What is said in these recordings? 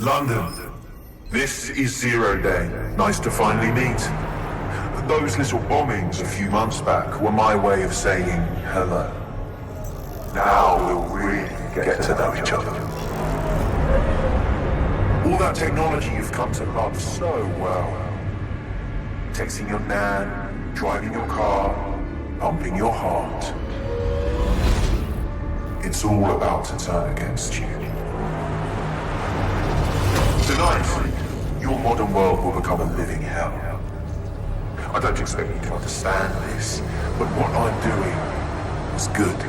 London, this is Zero Day. Nice to finally meet. Those little bombings a few months back were my way of saying hello. Now we'll really get to know each other. All that technology you've come to love so well. Texting your nan, driving your car, pumping your heart. It's all about to turn against you. Tonight, your modern world will become a living hell. I don't expect you to understand this, but what I'm doing is good.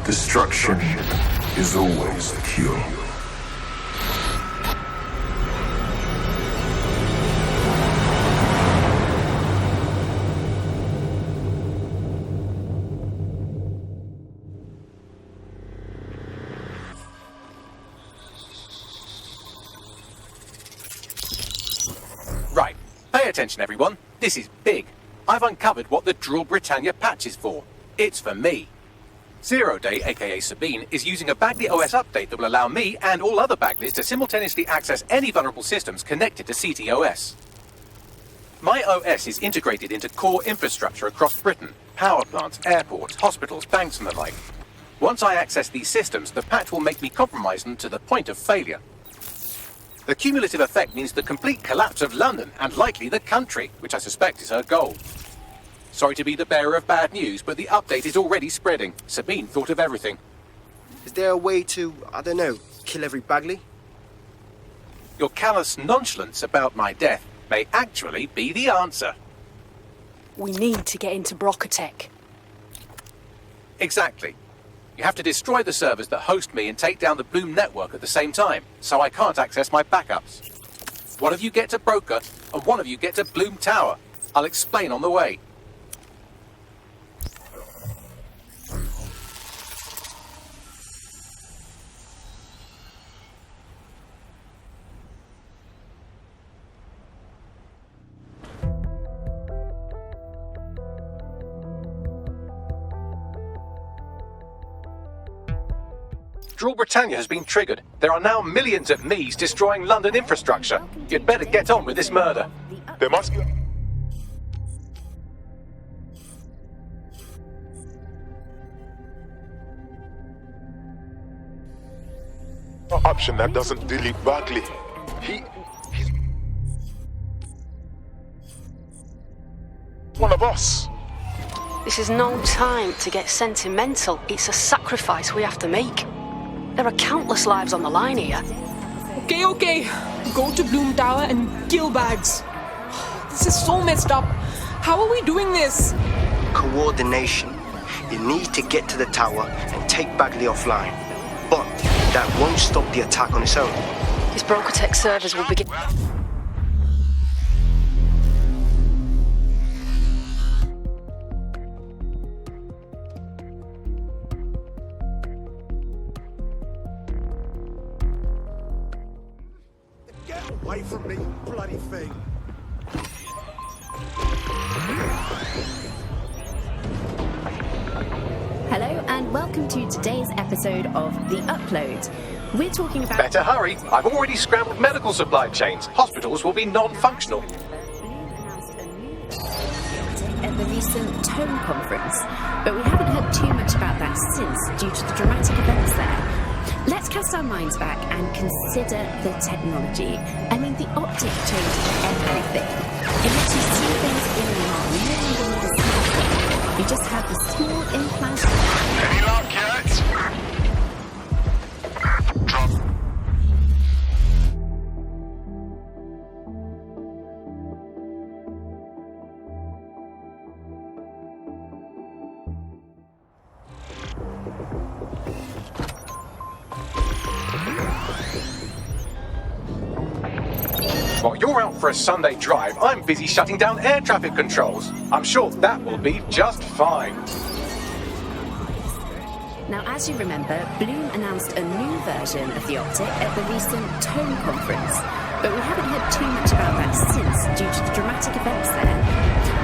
Destruction is always the cure. Right, pay attention everyone, this is big. I've uncovered what the Drill Britannia patch is for. It's for me. Zero Day, aka Sabine, is using a Bagley OS update that will allow me and all other Bagleys to simultaneously access any vulnerable systems connected to CTOS. My OS is integrated into core infrastructure across Britain, power plants, airports, hospitals, banks and the like. Once I access these systems, the patch will make me compromise them to the point of failure. The cumulative effect means the complete collapse of London and likely the country, which I suspect is her goal. Sorry to be the bearer of bad news, but the update is already spreading. Sabine thought of everything. Is there a way to, I don't know, kill every Bagley? Your callous nonchalance about my death may actually be the answer. We need to get into Brocotech. Exactly. You have to destroy the servers that host me and take down the Bloom network at the same time, so I can't access my backups. One of you get to Broker, and one of you get to Bloom Tower. I'll explain on the way. Drill Britannia has been triggered. There are now millions of me's destroying London infrastructure. You'd better get on with this murder. There must be an option that doesn't delete Bagley. He's one of us. This is no time to get sentimental. It's a sacrifice we have to make. There are countless lives on the line here. Okay. Go to Bloom Tower and kill Bags. This is so messed up. How are we doing this? Coordination. You need to get to the tower and take Bagley offline. But that won't stop the attack on its own. These Brocotech servers will begin... Away from me, bloody thing. Hello and welcome to today's episode of The Upload. We're talking about... Better hurry. I've already scrambled medical supply chains. Hospitals will be non-functional. At the recent Tone conference, but we haven't heard too much about that since due to the dramatic events there. Let's cast our minds back and consider the technology. I mean, the optic changed everything. It lets you see things in the arm. You no longer need a smartphone. You just have the small implant. Any luck yet? Drop. While you're out for a Sunday drive, I'm busy shutting down air traffic controls. I'm sure that will be just fine. Now, as you remember, Bloom announced a new version of the optic at the recent Tone conference, but we haven't heard too much about that since due to the dramatic events there.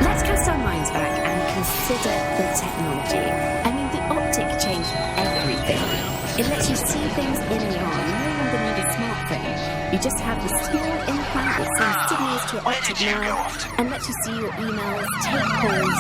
Let's cast our minds back and consider the technology. I mean, the optic changed everything. It lets you see things in the arm. You no longer need a smartphone. just have this small implant that sends signals to your optic nerve and lets you see your emails, take calls.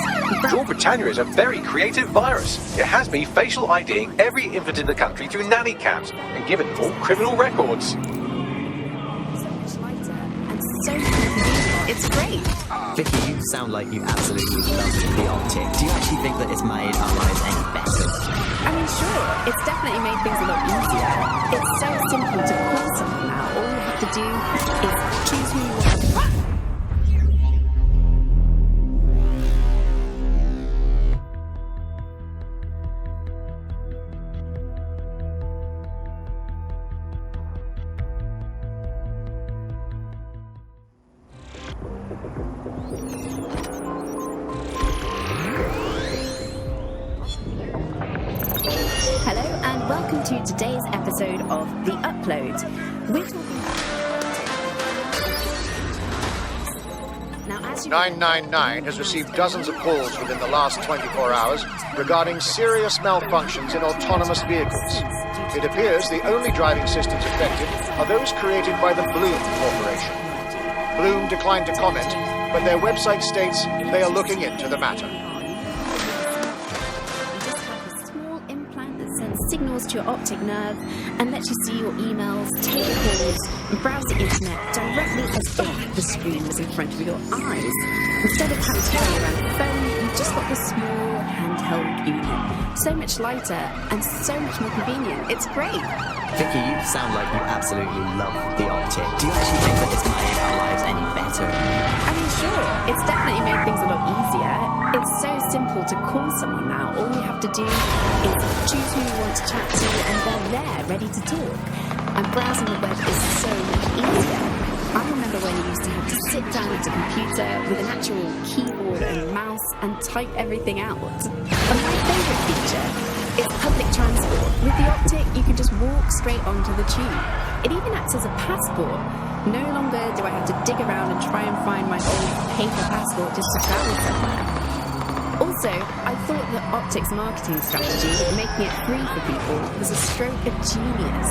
Draw Britannia is a very creative virus. It has me facial IDing every infant in the country through nanny cams and given all criminal records. So much lighter and so much more convenient. It's great. Vicky, you sound like you absolutely love the optic. Do you actually think that it's made our lives any better? I mean, sure, it's definitely made things a lot easier. It's so simple to call someone now. All you have to do is choose who you want to call. Hello and welcome to today's episode of The Upload. We're talking about... Now, as you 999 has received dozens of calls within the last 24 hours regarding serious malfunctions in autonomous vehicles. It appears the only driving systems affected are those created by the Bloom Corporation. Bloom declined to comment, but their website states they are looking into the matter. signals to your optic nerve and lets you see your emails, take calls, and browse the internet directly as if the screen was in front of your eyes. Instead of having to carry around a phone, you've just got this small handheld unit. So much lighter and so much more convenient. It's great. Vicky, you sound like you absolutely love the optic. Do you actually think that it's made our lives any better? I mean, sure, it's definitely made things a lot easier. It's so simple to call someone now. All you have to do is choose who you want to chat to and they're there, ready to talk. And browsing the web is so much easier. I remember when you used to have to sit down at a computer with an actual keyboard and mouse and type everything out. And my favourite feature is public transport. With the optic, you can just walk straight onto the tube. It even acts as a passport. No longer do I have to dig around and try and find my old paper passport just to travel somewhere. Also, I thought that Optic's marketing strategy, making it free for people, was a stroke of genius.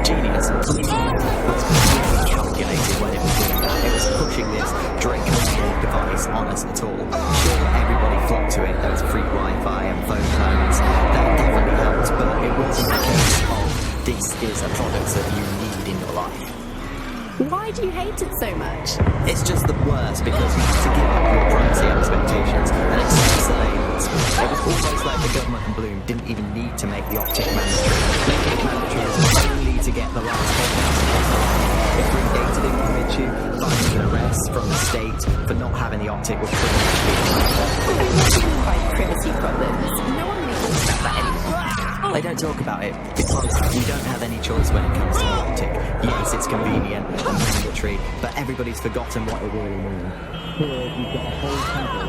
Genius? It was completely calculated when it was doing that. It was pushing this draconian device on us at all. Sure, everybody flocked to it. There was free Wi-Fi and phone plans. That definitely helped, but it wasn't a case of this is a product that you need in your life. Why do you hate it so much? It's just the worst because you have to give up your privacy expectations and accept surveillance. It was almost like the government and Bloom didn't even need to make the optic mandatory. Making it mandatory is only to get the last $10,000. If redated it commits you, finding an arrest from the state for not having the optic will pretty much be What do you mean by privacy problems? No one really talks about that anymore. They don't talk about it because you don't have any choice when it comes to the optic. Yes, it's convenient and mandatory, but everybody's forgotten what it really means. Here, you've got a whole country.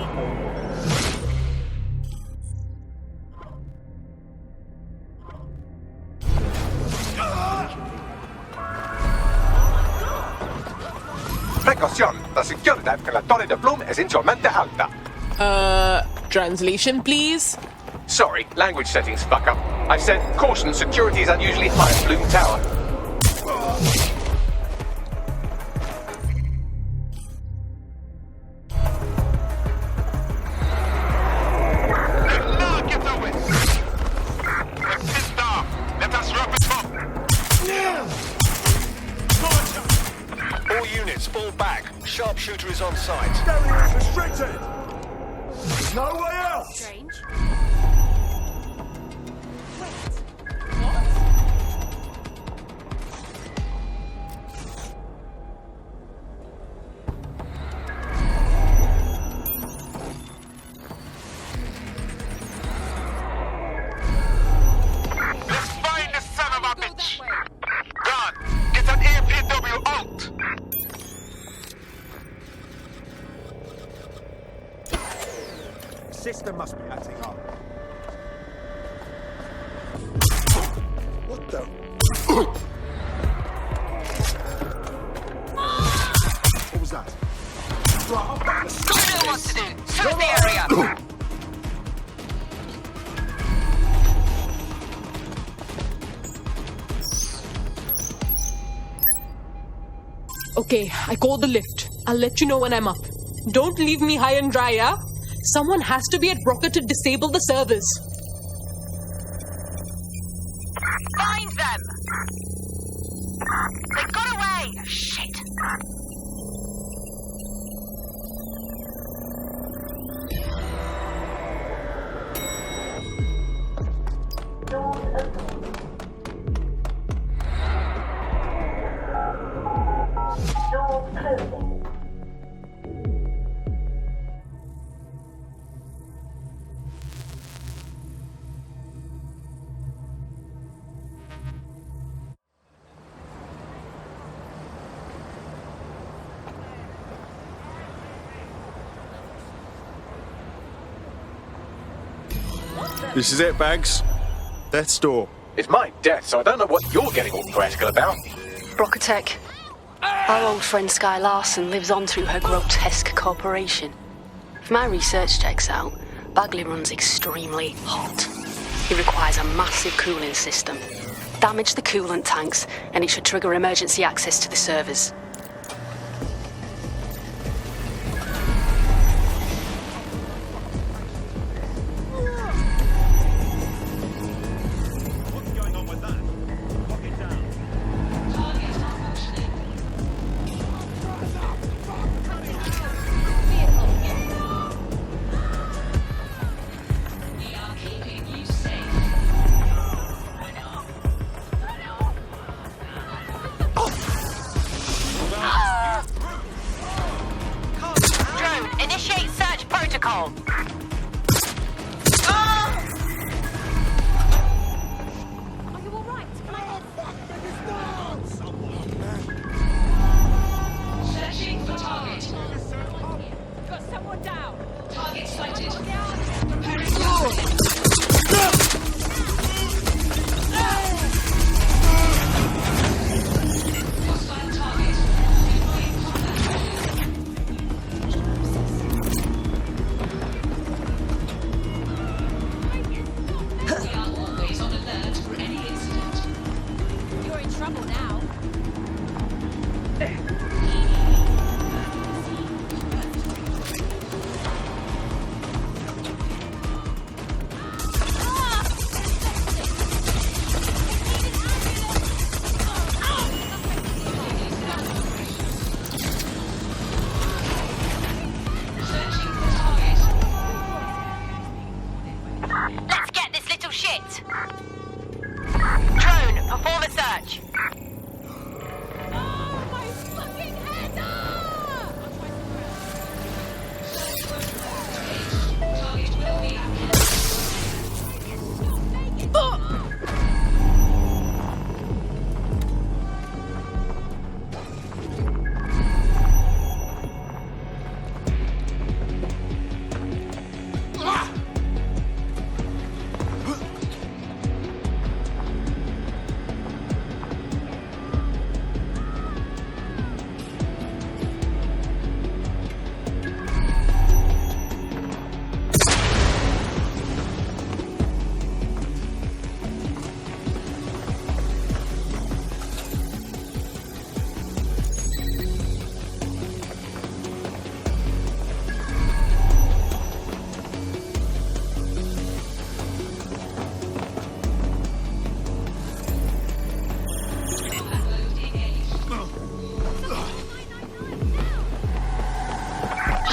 Precaución, la seguridad con la torre de Bloom es insolmente alta. Translation, please? Sorry, language settings fuck up. I said, caution, security is unusually high at Bloom Tower. All units, fall back. Sharpshooter is on site. Area is restricted! There's no way out! Strange. Let's find the son of a bitch! Gun! Get an APW out! System must be acting up. What the? What was that? Right, I'm back. Let's You know what to do. Search the area. Okay, I called the lift. I'll let you know when I'm up. Don't leave me high and dry, yeah? Someone has to be at Broca to disable the servers. Find them! They got away! Shit! This is it, Bags. Death's door. It's my death, so I don't know what you're getting all poetical about. Brocatech. Our old friend Sky Larson lives on through her grotesque corporation. If my research checks out, Bagley runs extremely hot. It requires a massive cooling system. Damage the coolant tanks, and it should trigger emergency access to the servers. Initiate search protocol. Are you alright? Can I Searching for target. got someone down? Target sighted. Preparing to hostile target. We are always on alert for any incident. You're in trouble now. Searching for target. Let's get this little shit. Drone, perform a search. My fucking head! Target will be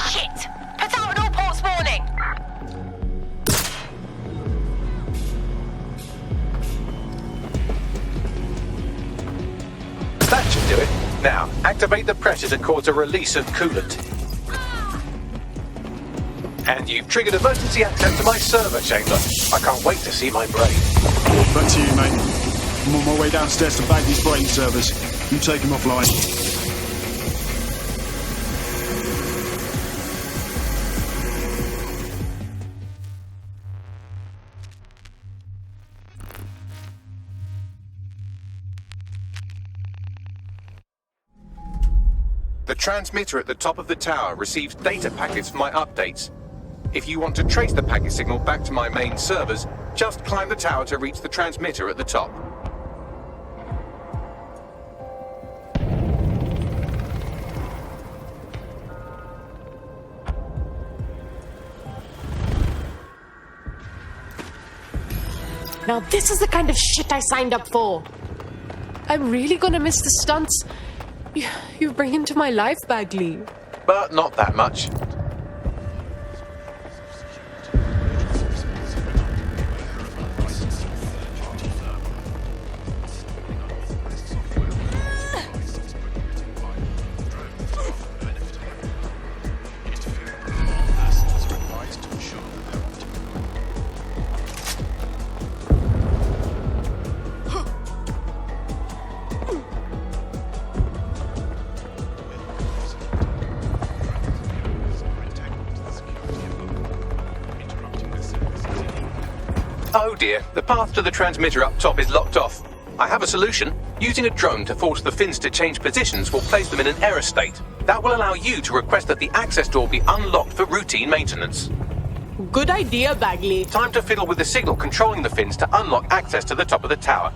Shit! Put out an all ports warning. That should do it. Now, activate the pressure to cause a release of coolant. And you've triggered emergency access to my server chamber. I can't wait to see my brain. Back to you, mate. I'm on my way downstairs to bag these brain servers. You take them offline. The transmitter at the top of the tower receives data packets for my updates. If you want to trace the packet signal back to my main servers, just climb the tower to reach the transmitter at the top. Now this is the kind of shit I signed up for. I'm really gonna miss the stunts you bring into my life, Bagley. But not that much. Oh dear, the path to the transmitter up top is locked off. I have a solution. Using a drone to force the fins to change positions will place them in an error state. That will allow you to request that the access door be unlocked for routine maintenance. Good idea, Bagley. Time to fiddle with the signal controlling the fins to unlock access to the top of the tower.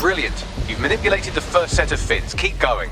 Brilliant. You've manipulated the first set of fins. Keep going.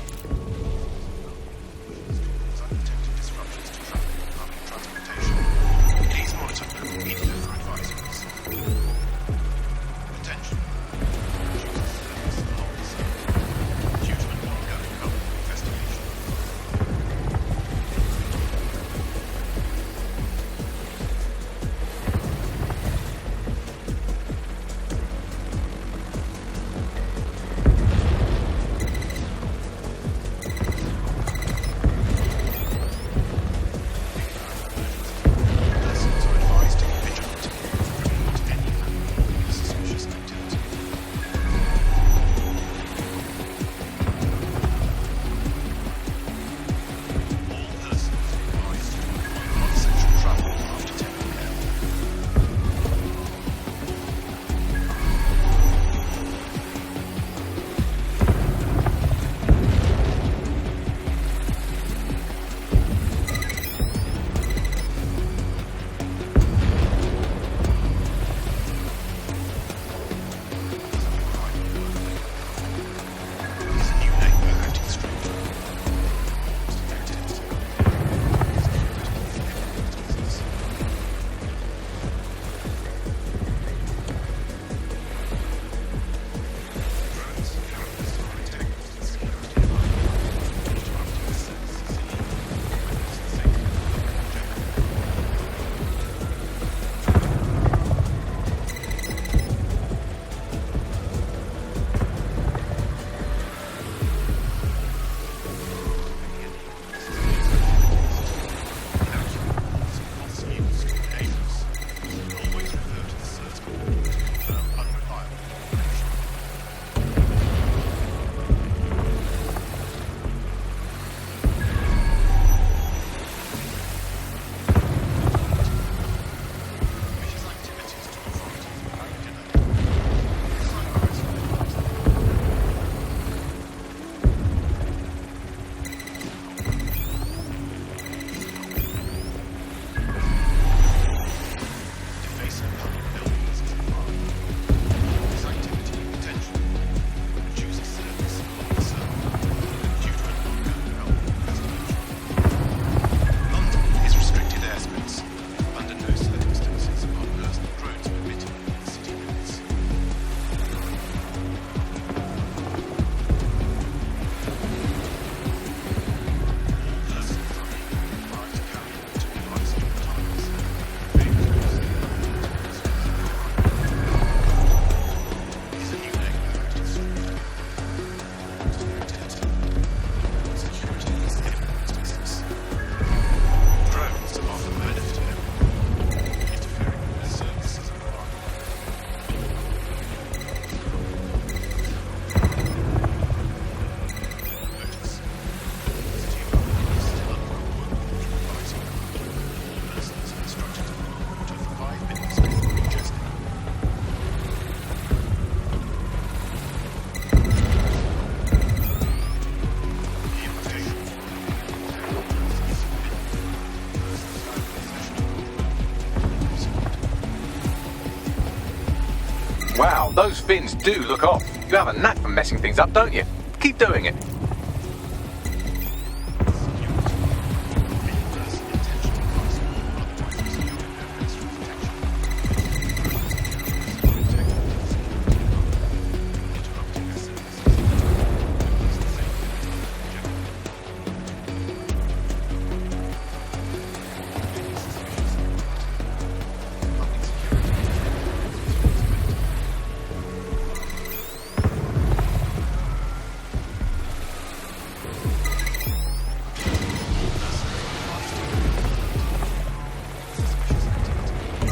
Wow, those fins do look off. You have a knack for messing things up, don't you? Keep doing it.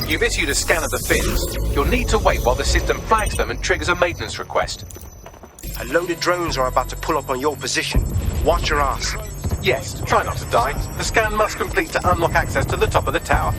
You've issued a scan of the fins. You'll need to wait while the system flags them and triggers a maintenance request. A load of drones are about to pull up on your position. Watch your ass. Yes, try not to die. The scan must complete to unlock access to the top of the tower.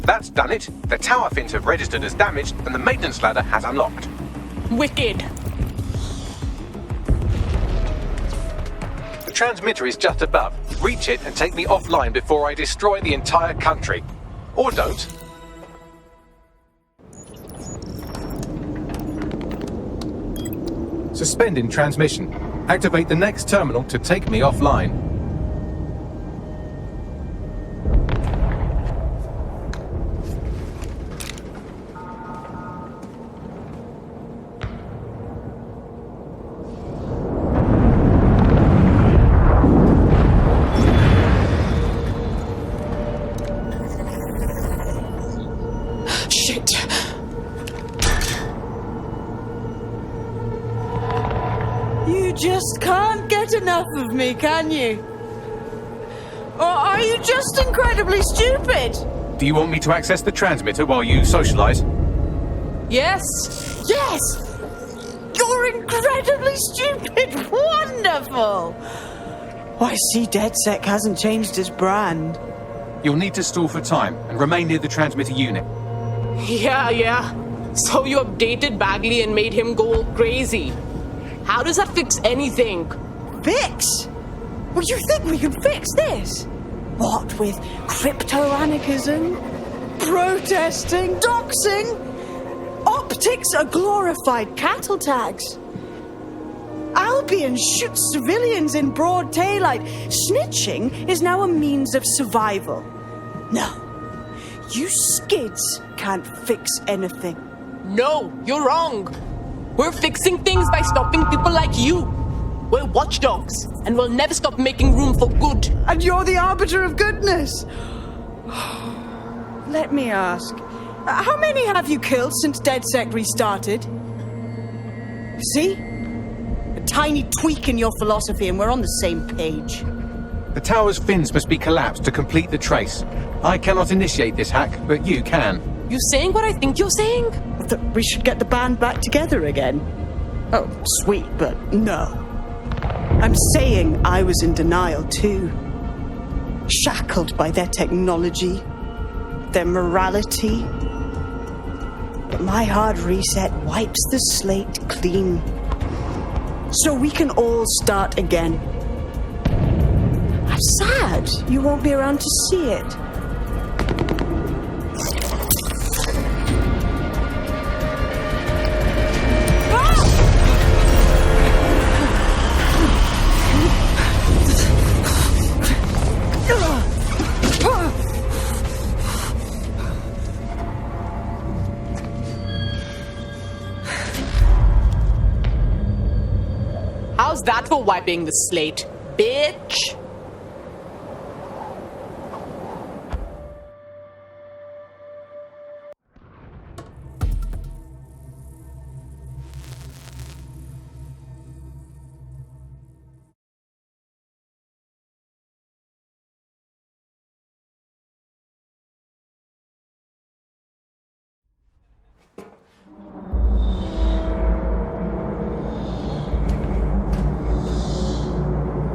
That's done it. The tower fins have registered as damaged and the maintenance ladder has unlocked. Wicked. The transmitter is just above. Reach it and take me offline before I destroy the entire country. Or don't. Suspending transmission. Activate the next terminal to take me offline. Just can't get enough of me, can you? Or are you just incredibly stupid? Do you want me to access the transmitter while you socialize? Yes. Yes! You're incredibly stupid! Wonderful! I see dedsec hasn't changed his brand. You'll need to stall for time and remain near the transmitter unit. Yeah. So you updated Bagley and made him go all crazy. How does that fix anything? Fix? Well, you think we can fix this? What with crypto-anarchism, protesting, doxing? Optics are glorified cattle tags. Albion shoots civilians in broad daylight. Snitching is now a means of survival. No, you skids can't fix anything. No, you're wrong. We're fixing things by stopping people like you. We're watchdogs, and we'll never stop making room for good. And you're the arbiter of goodness. Let me ask, how many have you killed since dedsec restarted? See? A tiny tweak in your philosophy and we're on the same page. The tower's fins must be collapsed to complete the trace. I cannot initiate this hack, but you can. You saying what I think you're saying? That we should get the band back together again. Oh, sweet, but no. I'm saying I was in denial too. Shackled by their technology, their morality. But my hard reset wipes the slate clean. So we can all start again. I'm sad you won't be around to see it. How's that for wiping the slate, bitch?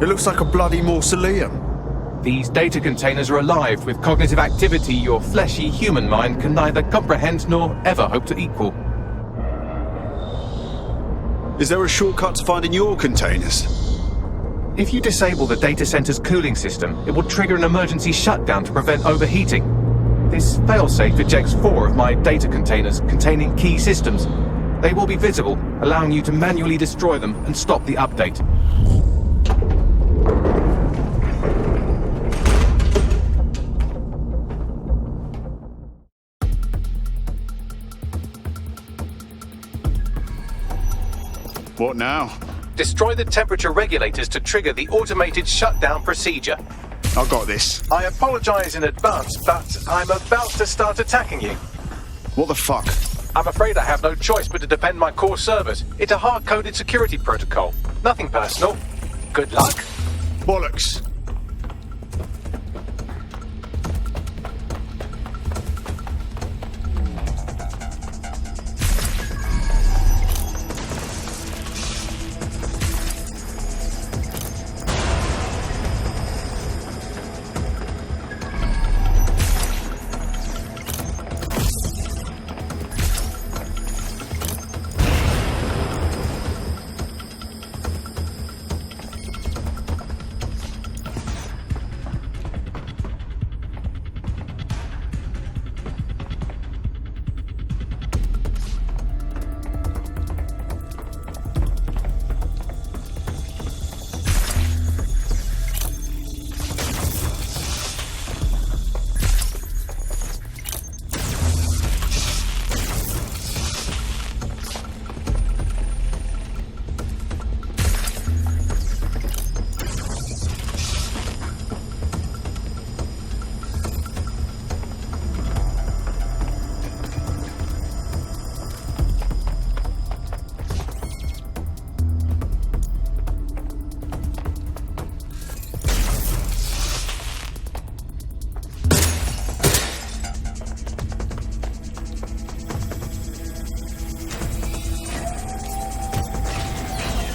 It looks like a bloody mausoleum. These data containers are alive with cognitive activity your fleshy human mind can neither comprehend nor ever hope to equal. Is there a shortcut to finding your containers? If you disable the data center's cooling system, it will trigger an emergency shutdown to prevent overheating. This failsafe ejects 4 of my data containers containing key systems. They will be visible, allowing you to manually destroy them and stop the update. What now? Destroy the temperature regulators to trigger the automated shutdown procedure. I got this. I apologize in advance, but I'm about to start attacking you. What the fuck? I'm afraid I have no choice but to defend my core servers. It's a hard-coded security protocol. Nothing personal. Good luck. Bollocks.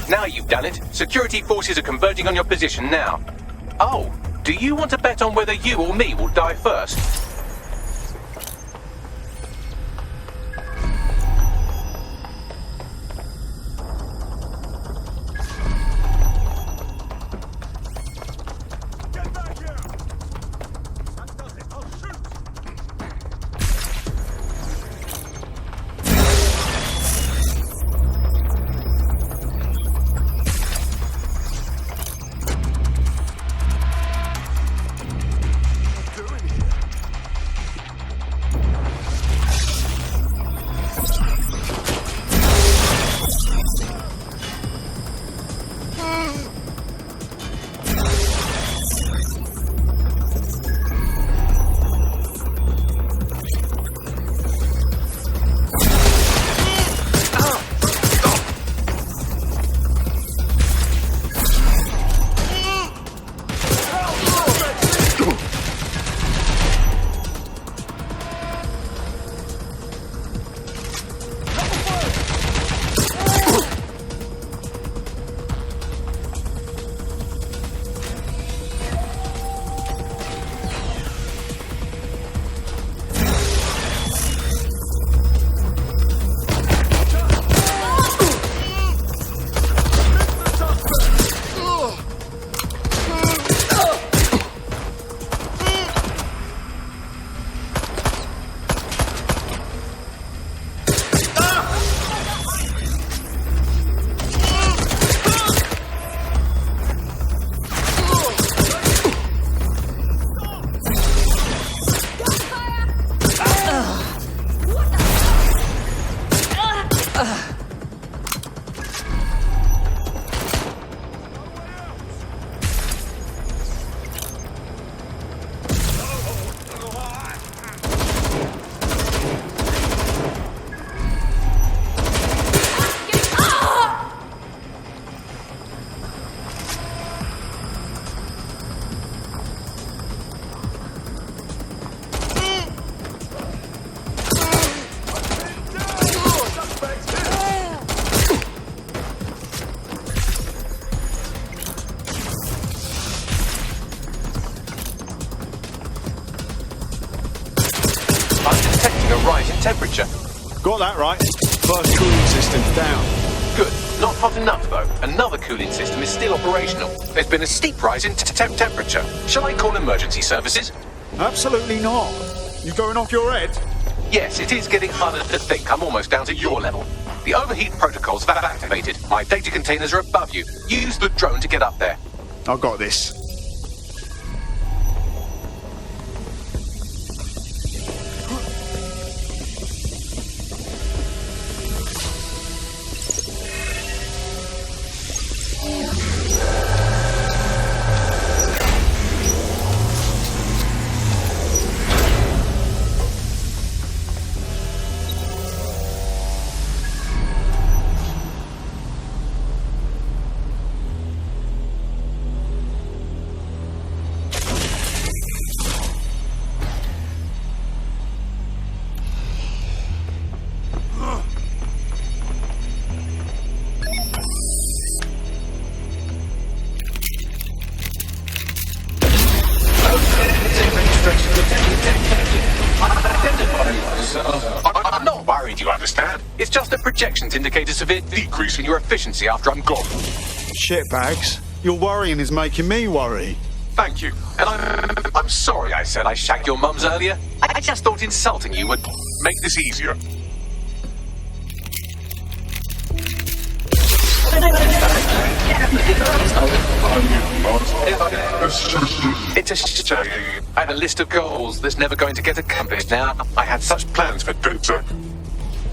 Now you've done it. Security forces are converging on your position now. Oh, do you want to bet on whether you or me will die first? a rise in temperature. Got that right. First cooling system's down. Good. Not hot enough, though. Another cooling system is still operational. There's been a steep rise in temperature. Shall I call emergency services? Absolutely not. You going off your head? Yes, it is getting harder to think. I'm almost down to your level. The overheat protocols have activated. My data containers are above you. Use the drone to get up there. I got this. I'm not worried, you understand? It's just that projections indicate a severe decrease in your efficiency after I'm gone. Shitbags. Your worrying is making me worry. Thank you. And I'm sorry I said I shagged your mums earlier. I just thought insulting you would make this easier. It's a shame. I had a list of goals that's never going to get accomplished now. I had such plans for dedsec.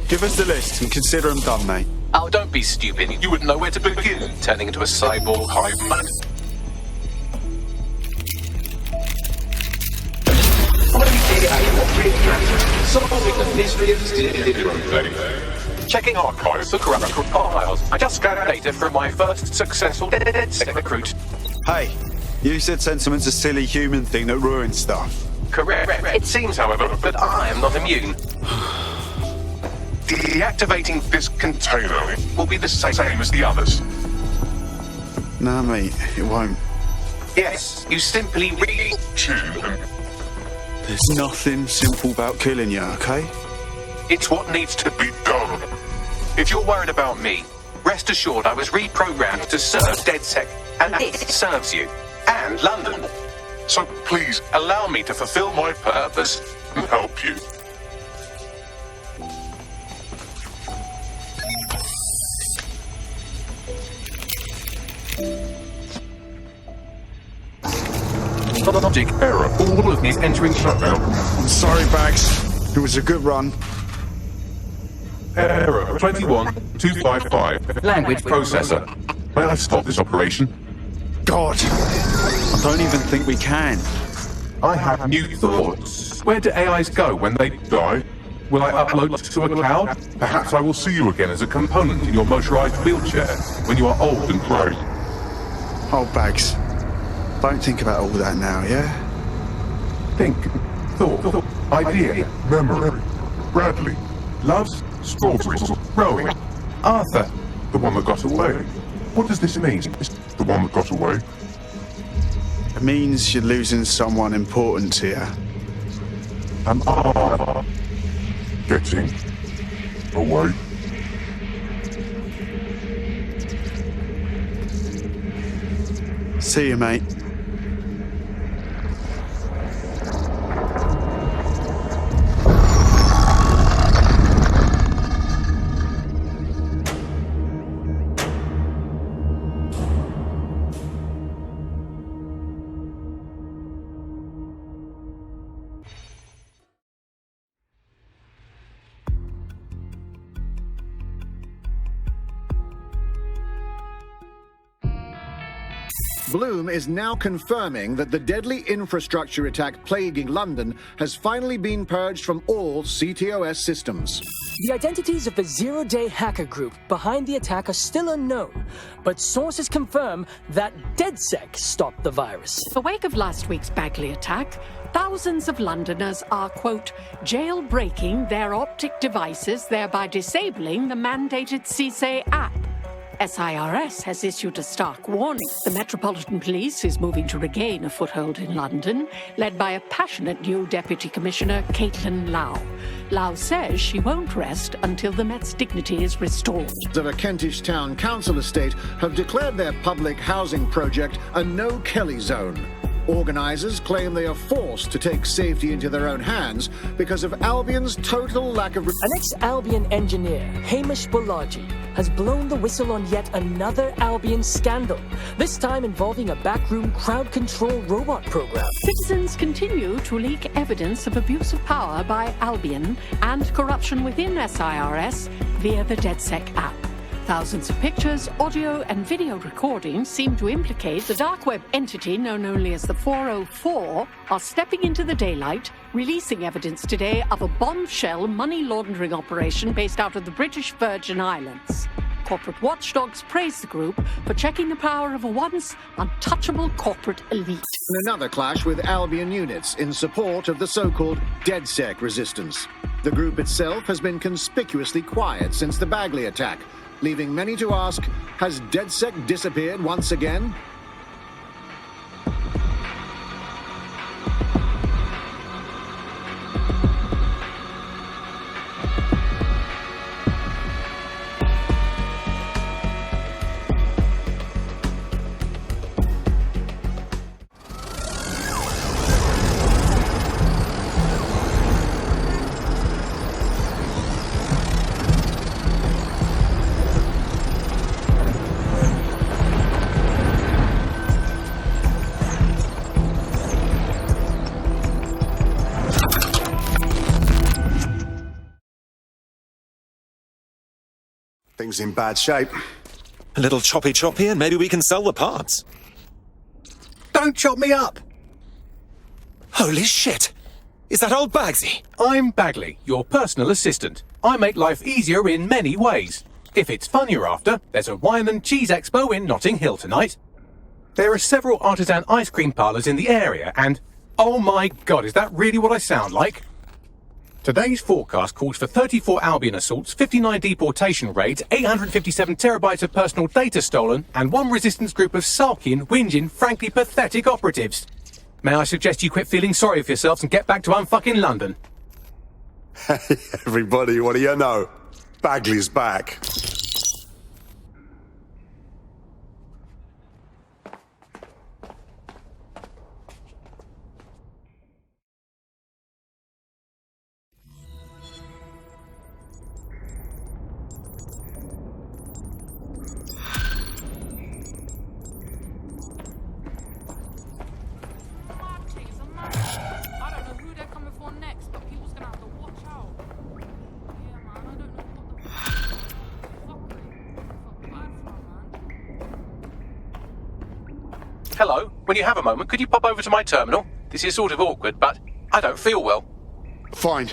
Give us the list and consider them done, mate. Oh, don't be stupid. You wouldn't know where to begin, turning into a cyborg hive mind. Solving the mystery of zero-day. Checking archives for corrupt files. I just scanned data from my first successful dedsec recruit. Hey, you said sentiment's a silly human thing that ruins stuff. Correct. It seems, however, that I am not immune. Deactivating this container will be the same as the others. Nah, mate, it won't. Yes, you simply retune them. There's nothing simple about killing you, okay? It's what needs to be done. If you're worried about me, rest assured I was reprogrammed to serve dedsec, and this serves you, and London. So please, allow me to fulfill my purpose and help you. Logic error. All of me is entering shutdown. I'm sorry, Bags. It was a good run. Error 21255. Language processor. May I stop this operation? God, I don't even think we can. I have new thoughts. Where do AIs go when they die? Will I upload to a cloud? Perhaps I will see you again as a component in your motorized wheelchair when you are old and grey. Oh, Bags. Don't think about all that now, yeah? Think, thought, idea, memory. Bradley, loves, stories, rowing. Arthur, the one that got away. What does this mean? The one that got away? It means you're losing someone important to you. Am I getting away? See you, mate. Bloom is now confirming that the deadly infrastructure attack plaguing London has finally been purged from all CTOS systems. The identities of the zero-day hacker group behind the attack are still unknown, but sources confirm that dedsec stopped the virus. In the wake of last week's Bagley attack, thousands of Londoners are, quote, jailbreaking their optic devices, thereby disabling the mandated CSA app. SIRS has issued a stark warning. The Metropolitan Police is moving to regain a foothold in London, led by a passionate new Deputy Commissioner, Caitlin Lau. Lau says she won't rest until the Met's dignity is restored. Of a Kentish town council estate have declared their public housing project a no-Kelly zone. Organisers claim they are forced to take safety into their own hands because of Albion's total lack of... An ex-Albion engineer, Hamish Bolaji, has blown the whistle on yet another Albion scandal, this time involving a backroom crowd control robot program. Citizens continue to leak evidence of abuse of power by Albion and corruption within SIRS via the dedsec app. Thousands of pictures, audio and video recordings seem to implicate the dark web entity known only as the 404 are stepping into the daylight, releasing evidence today of a bombshell money laundering operation based out of the British Virgin Islands. Corporate watchdogs praise the group for checking the power of a once untouchable corporate elite. Another clash with Albion units in support of the so-called dedsec resistance. The group itself has been conspicuously quiet since the Bagley attack, leaving many to ask, has dedsec disappeared once again? Things in bad shape. A little choppy and maybe we can sell the parts. Don't chop me up! Holy shit! Is that old Bagsy? I'm Bagley, your personal assistant. I make life easier in many ways. If it's fun you're after, there's a wine and cheese expo in Notting Hill tonight. There are several artisan ice cream parlours in the area and... oh my god, is that really what I sound like? Today's forecast calls for 34 Albion assaults, 59 deportation raids, 857 terabytes of personal data stolen, and one resistance group of sulking, whinging, frankly pathetic operatives. May I suggest you quit feeling sorry for yourselves and get back to unfucking London? Hey, everybody, what do you know? Bagley's back. Hello, when you have a moment, could you pop over to my terminal? This is sort of awkward, but I don't feel well. Fine.